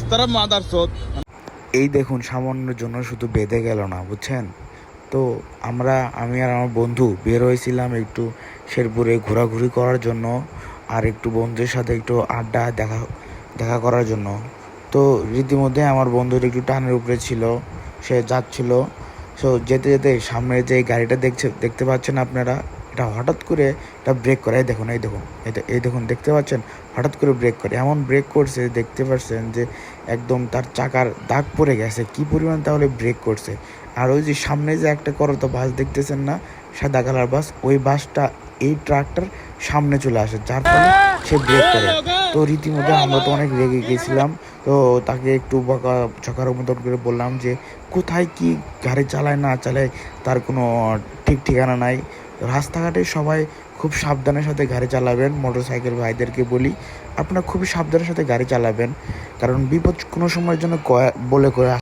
রাস্তার মাদার চোদ। এই দেখুন সামান্যর জন্য শুধু বেঁধে গেল না, বুঝছেন তো। আমি আর আমার বন্ধু বের হয়েছিলাম একটু শেরপুরে ঘোরাঘুরি করার জন্য, আর একটু বন্ধুদের সাথে একটু আড্ডা দেখা দেখা করার জন্য। তো রীতিমধ্যে আমার বন্ধুর একটু টানের উপরে ছিল, সে যাচ্ছিল। সো যেতে যেতে সামনে যে গাড়িটা দেখতে পাচ্ছেন আপনারা, এটা হঠাৎ করে এটা ব্রেক করে। এই দেখুন দেখতে পাচ্ছেন, হঠাৎ করে ব্রেক করে, এমন ব্রেক করছে দেখতে পাচ্ছেন যে একদম তার চাকার দাগ পড়ে গেছে, কি পরিমাণ তাহলে ব্রেক করছে। আর ওই যে সামনে যে একটা করতো বাস দেখতেছেন না, সাদা কালার বাস, ওই বাসটা এই ট্রাকটার সামনে চলে আসে, যার ফলে সে ব্রেক করে। তো রীতিমধ্যে আমরা তো অনেক রেগে গেছিলাম। তো তাকে একটু বকা ঝকার মতন করে বললাম যে কোথায় কি গাড়ি চালায় না চালায় তার কোনো ঠিক ঠিকানা নাই। রাস্তাঘাটে সবাই খুব সাবধানের সাথে গাড়ি চালাবেন। মোটরসাইকেল ভাইদেরকে বলি, আপনারা খুবই সাবধানের সাথে গাড়ি চালাবেন, কারণ বিপদ কোনো সময়ের জন্য বলে করে